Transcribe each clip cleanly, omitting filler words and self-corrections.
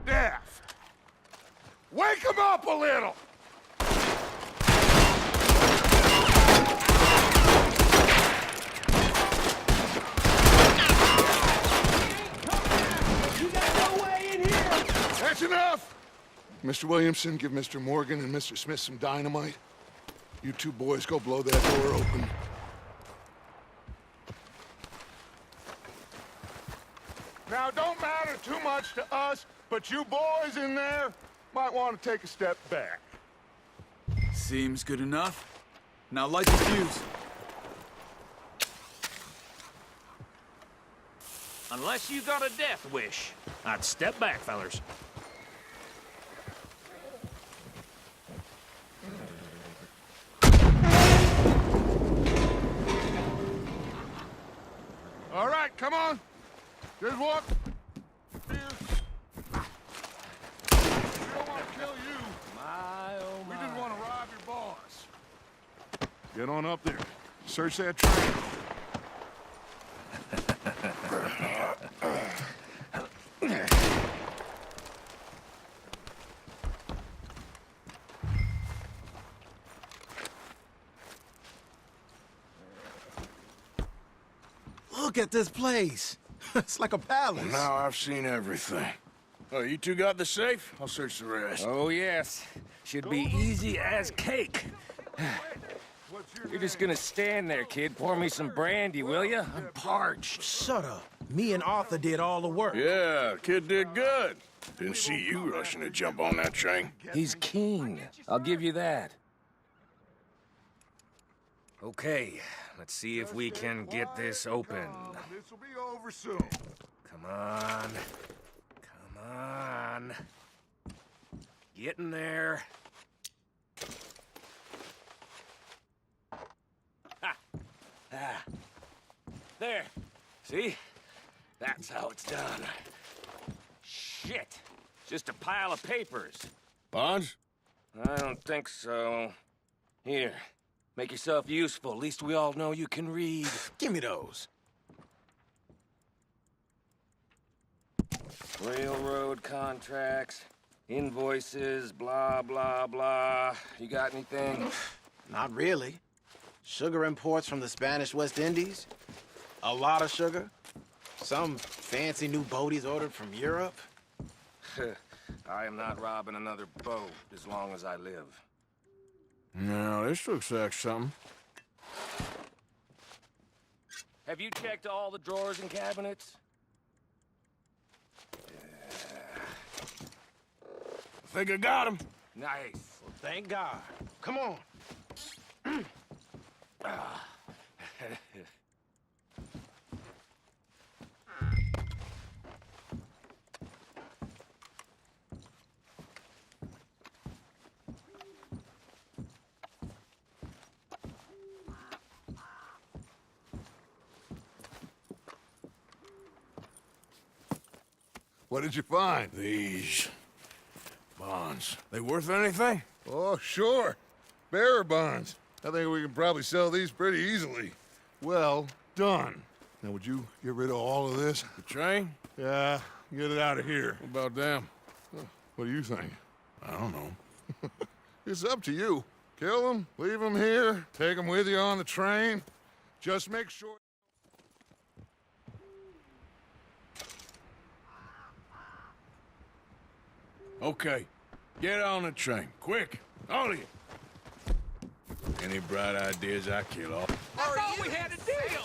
Death! Wake him up a little! That's enough! Mr. Williamson, give Mr. Morgan and Mr. Smith some dynamite. You two boys go blow that door open. Now, don't matter too much to us, but you boys in there might want to take a step back. Seems good enough. Now light the fuse. Unless you got a death wish, I'd step back, fellers. All right, come on. Just walk. Here. We don't want to kill you. My, oh my. We just want to rob your boss. Get on up there. Search that train. Look at this place. It's like a palace. Now I've seen everything. Oh, you two got the safe? I'll search the rest. Oh, yes. Should be easy as cake. You're just gonna stand there, kid. Pour me some brandy, will ya? I'm parched. Shut up. Me and Arthur did all the work. Yeah, kid did good. Didn't see you rushing to jump on that train. He's keen. I'll give you that. Okay, let's see if we can get this open. This will be over soon. Come on. Come on. Get in there. Ha! Ah. There. See? That's how it's done. Shit. Just a pile of papers. Bonds? I don't think so. Here. Make yourself useful. At least we all know you can read. Give me those. Railroad contracts, invoices, blah, blah, blah. You got anything? Not really. Sugar imports from the Spanish West Indies. A lot of sugar. Some fancy new boat he's ordered from Europe. I am not robbing another boat as long as I live. No, this looks like something. Have you checked all the drawers and cabinets? I think I got him. Nice. Well, thank God. Come on. What did you find? These bonds. They worth anything? Oh, sure. Bearer bonds. I think we can probably sell these pretty easily. Well done. Now, would you get rid of all of this? The train? Yeah, get it out of here. What about them? What do you think? I don't know. It's up to you. Kill them, leave them here, take them with you on the train. Just make sure... Okay. Get on the train. Quick. All of you. Any bright ideas, I kill all. I thought we had a deal!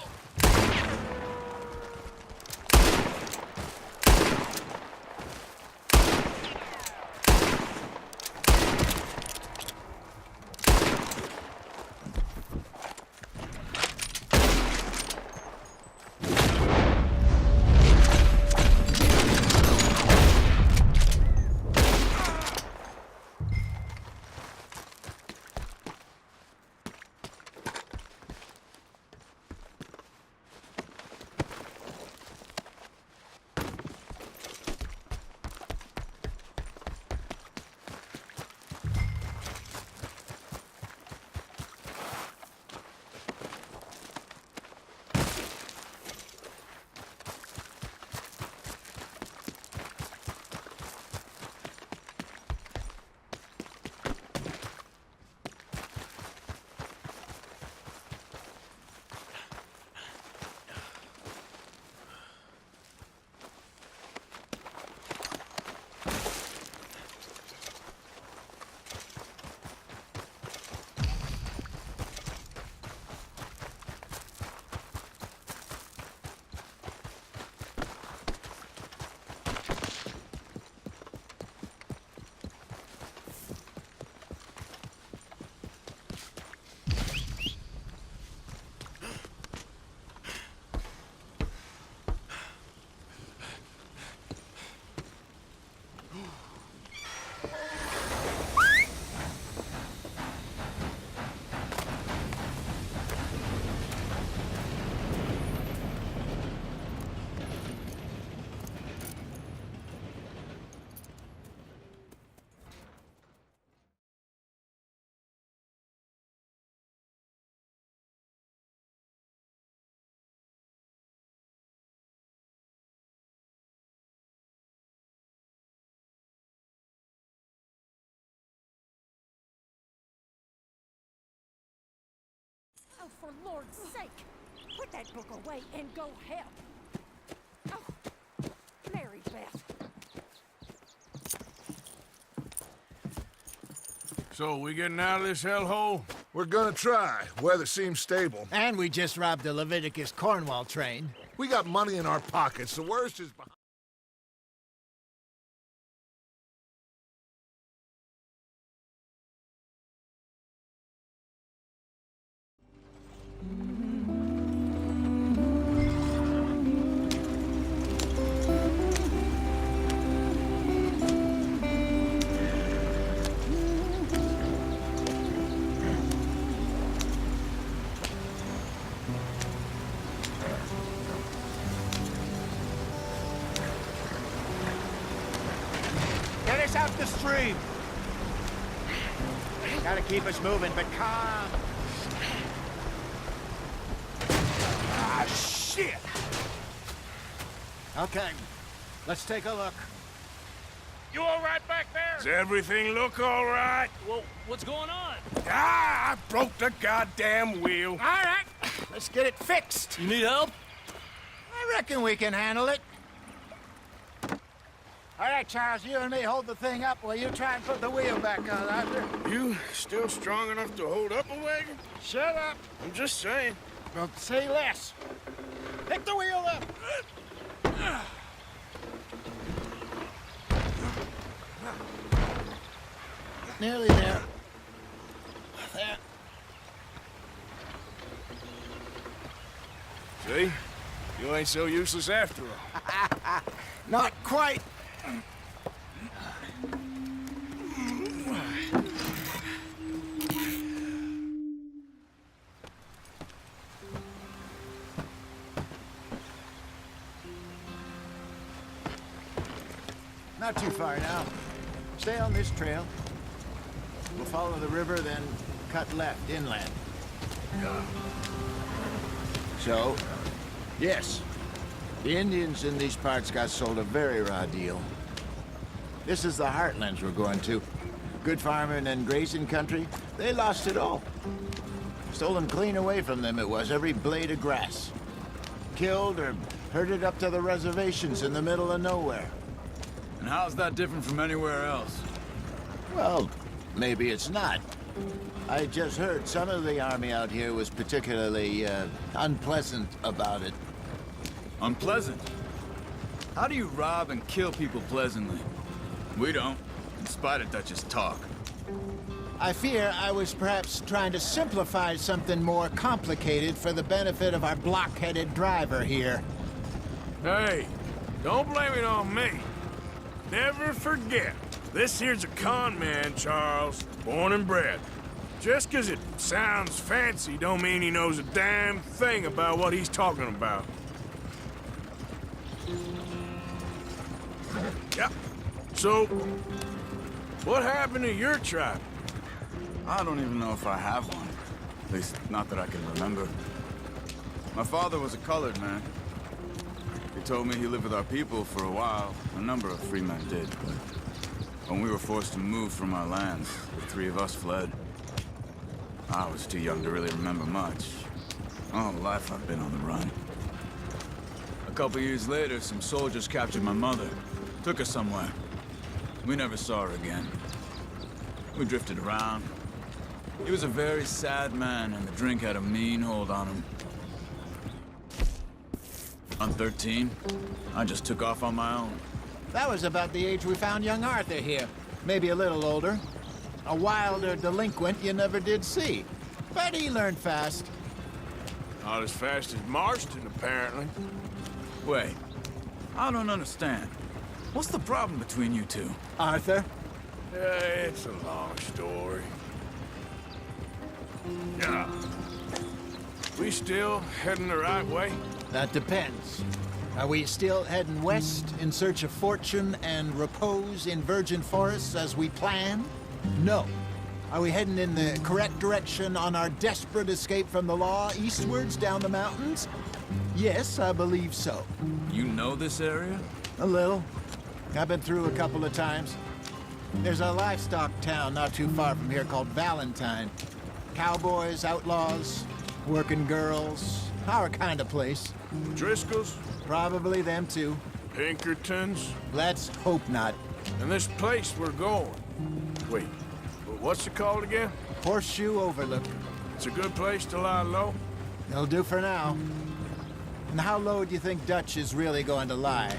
for Lord's sake! Put that book away and go help! Oh, Mary Beth. So, we getting out of this hellhole? We're gonna try. Weather seems stable. And we just robbed a Leviticus Cornwall train. We got money in our pockets. The worst is behind. Get us out the stream! Gotta keep us moving, but calm. Ah, shit! Okay, let's take a look. You all right back there? Does everything look all right? Well, what's going on? Ah, I broke the goddamn wheel. All right, let's get it fixed. You need help? I reckon we can handle it. All right, Charles, you and me hold the thing up while you try and put the wheel back on, Arthur. You still strong enough to hold up a wagon? Shut up. I'm just saying. Don't say less. Pick the wheel up. Nearly there. There. See? You ain't so useless after all. Not quite. Not too far now. Stay on this trail. We'll follow the river, then cut left inland. So, yes, the Indians in these parts got sold a very raw deal. This is the heartlands we're going to. Good farming and grazing country, they lost it all. Stolen clean away from them it was, every blade of grass. Killed or herded up to the reservations in the middle of nowhere. And how's that different from anywhere else? Well, maybe it's not. I just heard some of the army out here was particularly, unpleasant about it. Unpleasant? How do you rob and kill people pleasantly? We don't, in spite of Dutch's talk. I fear I was perhaps trying to simplify something more complicated for the benefit of our block-headed driver here. Hey, don't blame it on me. Never forget, this here's a con man, Charles, born and bred. Just 'cause it sounds fancy don't mean he knows a damn thing about what he's talking about. Yeah. So, what happened to your tribe? I don't even know if I have one. At least, not that I can remember. My father was a colored man. He told me he lived with our people for a while. A number of free men did, but when we were forced to move from our lands, the three of us fled. I was too young to really remember much. All life I've been on the run. A couple years later, some soldiers captured my mother. Took her somewhere. We never saw her again. We drifted around. He was a very sad man, and the drink had a mean hold on him. I'm 13. I just took off on my own. That was about the age we found young Arthur here. Maybe a little older. A wilder delinquent you never did see. But he learned fast. Not as fast as Marston, apparently. Wait, I don't understand. What's the problem between you two? Arthur? It's a long story. Yeah. We still heading the right way? That depends. Are we still heading west in search of fortune and repose in virgin forests as we planned? No. Are we heading in the correct direction on our desperate escape from the law eastwards down the mountains? Yes, I believe so. You know this area? A little. I've been through a couple of times. There's a livestock town not too far from here called Valentine. Cowboys, outlaws, working girls, our kind of place. Driscolls? Probably them too. Pinkertons? Let's hope not. And this place we're going. Wait, what's it called again? Horseshoe Overlook. It's a good place to lie low? It'll do for now. And how low do you think Dutch is really going to lie?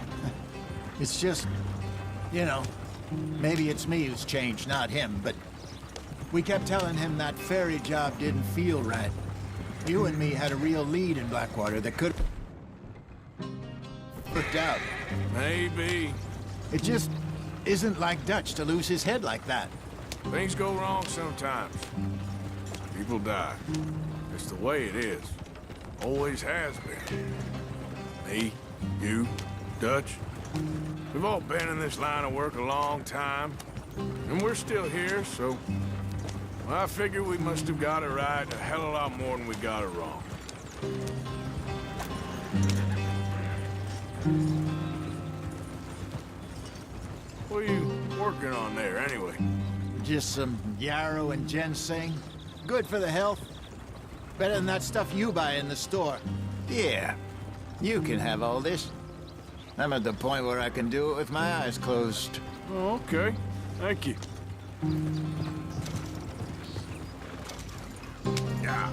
It's just, you know, maybe it's me who's changed, not him, but we kept telling him that ferry job didn't feel right. You and me had a real lead in Blackwater that could have worked out. Maybe. It just isn't like Dutch to lose his head like that. Things go wrong sometimes. People die. It's the way it is. Always has been. Me, you, Dutch. We've all been in this line of work a long time. And we're still here, so... I figure we must have got it right a hell of a lot more than we got it wrong. What are you working on there, anyway? Just some yarrow and ginseng. Good for the health. Better than that stuff you buy in the store. Yeah, you can have all this. I'm at the point where I can do it with my eyes closed. Oh, okay. Thank you. Yeah.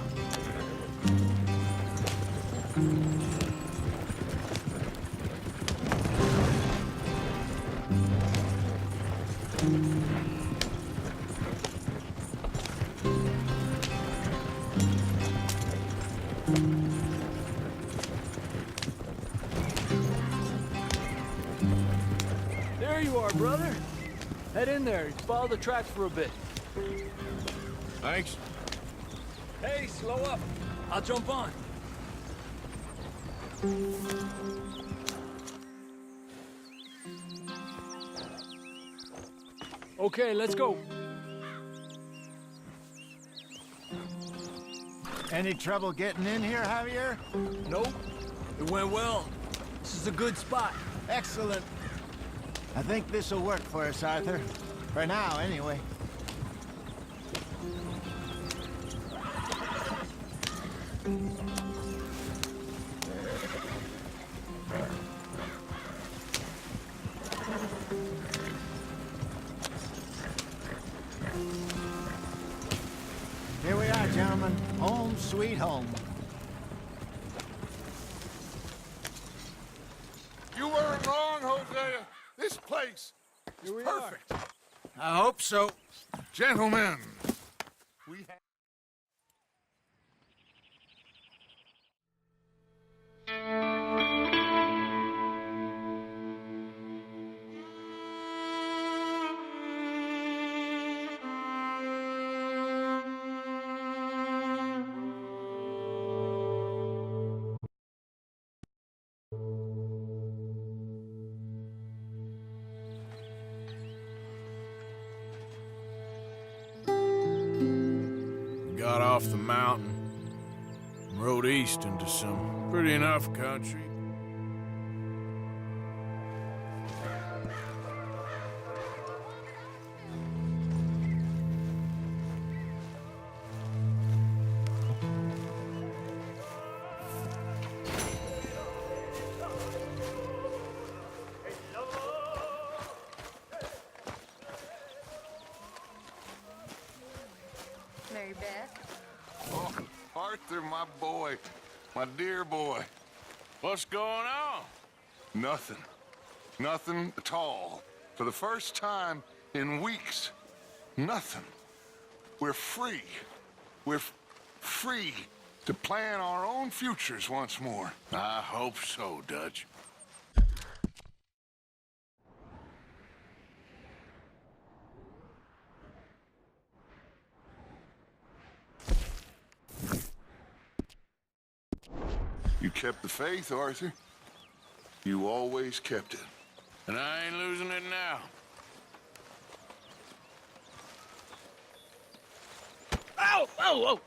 There you are, brother. Head in there. Follow the tracks for a bit. Thanks. Hey, slow up. I'll jump on. Okay, let's go. Any trouble getting in here, Javier? Nope. It went well. This is a good spot. Excellent. I think this'll work for us, Arthur. For now, anyway. Here we are, gentlemen. Home sweet home. You weren't wrong, Hosea. This place is perfect. I hope so. Gentlemen, we have... Got off the mountain, and rode east into some pretty enough country. Mary Beth? Oh, Arthur, my boy. My dear boy. What's going on? Nothing. Nothing at all. For the first time in weeks. Nothing. We're free. We're free to plan our own futures once more. I hope so, Dutch. You kept the faith, Arthur. You always kept it. And I ain't losing it now. Ow! Ow! Ow!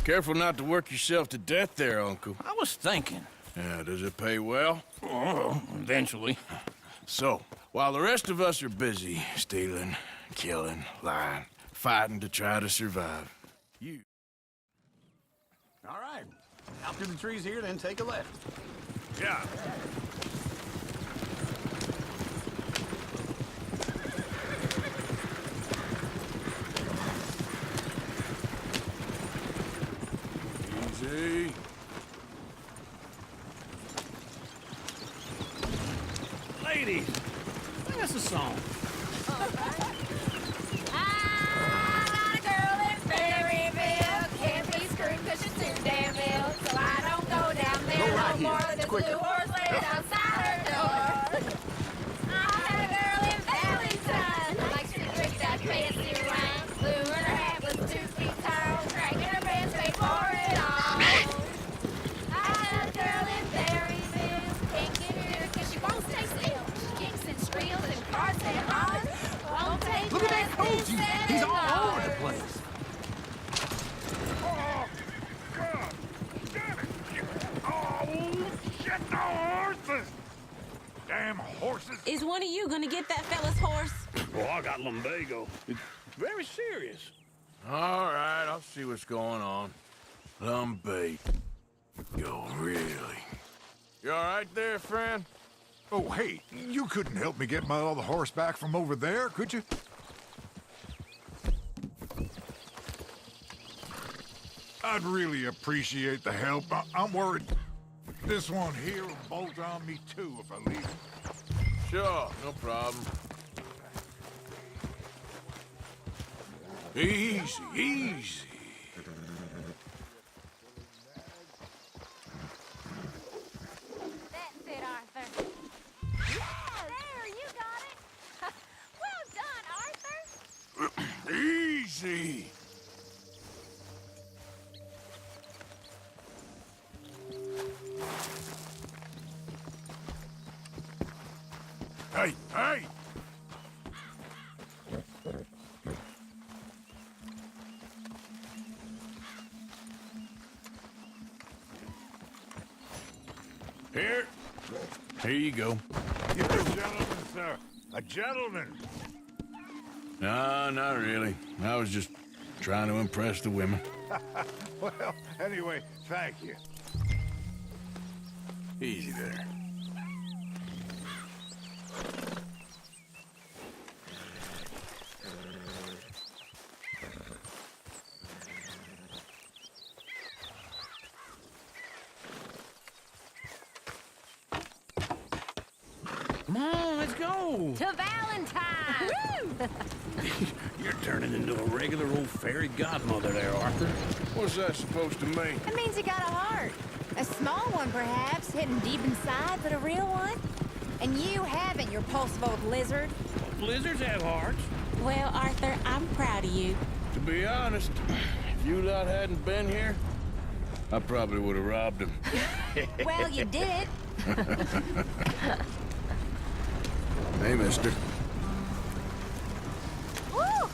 Careful not to work yourself to death there, Uncle. I was thinking. Yeah, does it pay well? Oh, eventually. So, while the rest of us are busy stealing, killing, lying, fighting to try to survive, you... All right. Out through the trees here, then take a left. Yeah. Easy. Ladies, sing us a song. I got a girl in Berryville. Can't be screwed 'cause she's too damn ill. So I don't go down there Go right no more. here. There's Quicker. two horse laid outside her door. I had a girl in Valentine. Like she drinks that fancy wine. Blue and her hat was 2 feet tall. Cracking her pants paid for it all. I had a girl in Berryville. Can't get her 'cause she won't stay still. She kicks and squeals and cars and runs. Won't take Look at that less coach. than He's 7 all over the hours. place. Oh, God! Damn it! Oh, shit, no horses! Damn horses! Is one of you gonna get that fella's horse? Oh, I got lumbago. It's very serious. All right, I'll see what's going on. Lumbago. Yo, really? You all right there, friend? Oh, hey, you couldn't help me get my other horse back from over there, could you? I'd really appreciate the help. I'm worried this one here will bolt on me too if I leave it. Sure, no problem. Easy, easy. That's it, Arthur. Yeah, there, you got it. Well done, Arthur. Easy. Hey, hey! Here you go. You're a gentleman, sir. A gentleman. No, not really. I was just trying to impress the women. Well, anyway, thank you. Easy there. Come on, let's go. To Valentine. You're turning into a regular old fairy godmother there, Arthur. What's that supposed to mean? It means you got a heart. A small one, perhaps, hidden deep inside, but a real one. And you haven't, you repulsive old lizard. Blizzards have hearts. Well, Arthur, I'm proud of you. To be honest, if you lot hadn't been here, I probably would have robbed him. Well, you did. Hey, mister. Woo!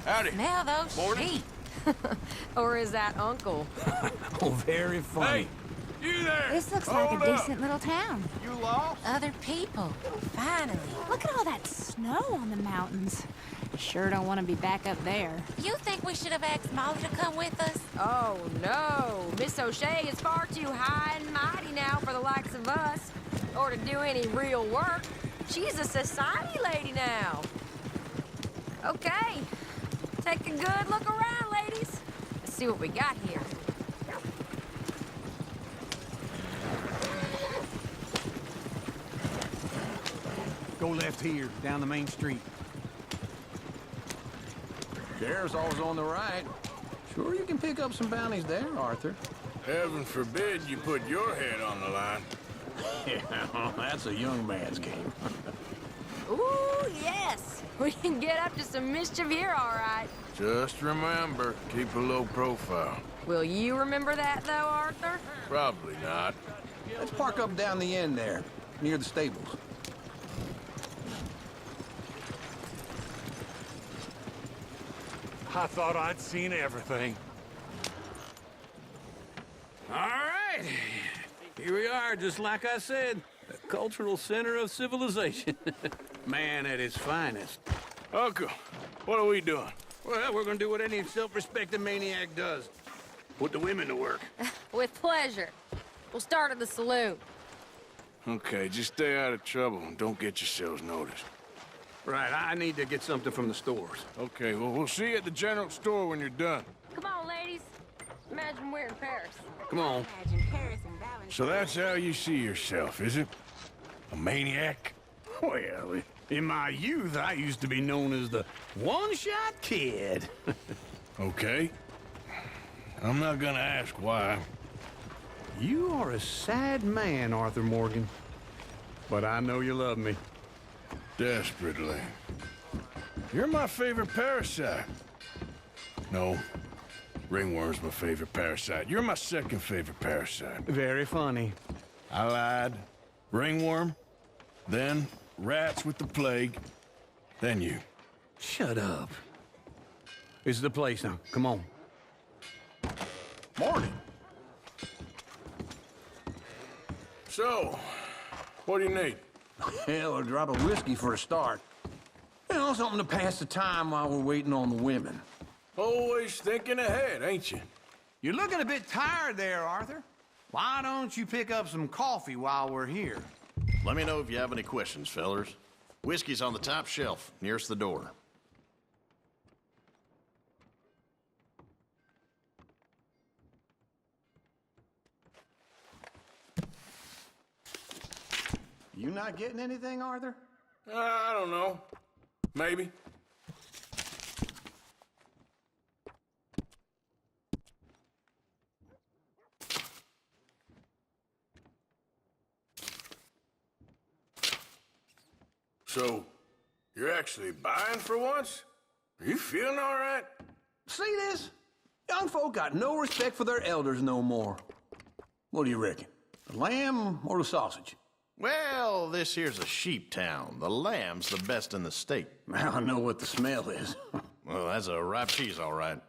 Howdy. Smell those Morning. sheep. Or is that Uncle? Oh, very funny. Hey, you there? This looks like Hold a up. decent little town. You lost? Other people. Finally. Look at all that snow on the mountains. Sure don't want to be back up there. You think we should have asked Molly to come with us? Oh, no. Miss O'Shea is far too high and mighty now for the likes of us. Or to do any real work. She's a society lady now. Okay. Take a good look around, ladies. Let's see what we got here. Go left here, down the main street. Sheriff's always on the right. Sure you can pick up some bounties there, Arthur. Heaven forbid you put your head on the line. Yeah, that's a young man's game. Ooh, yes. We can get up to some mischief here, all right. Just remember, keep a low profile. Will you remember that, though, Arthur? Probably not. Let's park up down the end there, near the stables. I thought I'd seen everything. right. Here we are, just like I said. A cultural center of civilization. Man at its finest. Uncle, what are we doing? Well, we're gonna do what any self-respecting maniac does. Put the women to work. With pleasure. We'll start at the saloon. Okay, just stay out of trouble and don't get yourselves noticed. Right, I need to get something from the stores. Okay, well, we'll see you at the general store when you're done. Come on, ladies. Imagine we're in Paris. Come on. Imagine Paris and Valentine. So that's how you see yourself, is it? A maniac? Well, in my youth, I used to be known as the one-shot kid. Okay. I'm not gonna ask why. You are a sad man, Arthur Morgan. But I know you love me. Desperately. You're my favorite parasite. No. Ringworm's my favorite parasite. You're my second favorite parasite. Very funny. I lied. Ringworm, then rats with the plague, then you. Shut up. This is the place now. Come on. Morning. So, what do you need? Hell, a drop of whiskey for a start. You know, something to pass the time while we're waiting on the women. Always thinking ahead, ain't you? You're looking a bit tired there, Arthur. Why don't you pick up some coffee while we're here? Let me know if you have any questions, fellers. Whiskey's on the top shelf, nearest the door. You not getting anything, Arthur? I don't know. Maybe. So, you're actually buying for once? Are you feeling all right? See this? Young folk got no respect for their elders no more. What do you reckon? The lamb or the sausage? Well, this here's a sheep town. The lamb's the best in the state. I know what the smell is. Well, that's a ripe cheese, all right.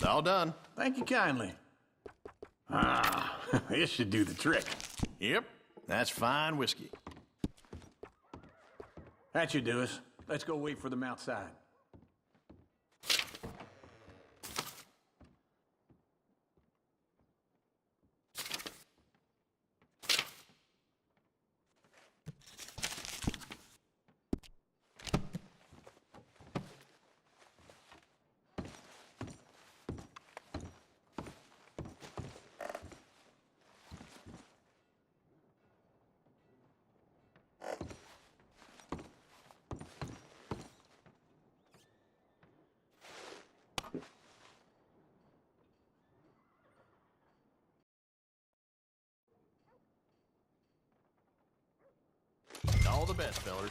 All done. Thank you kindly. Ah, this should do the trick. Yep, that's fine whiskey. That should do us. Let's go wait for them outside. All the best, fellers.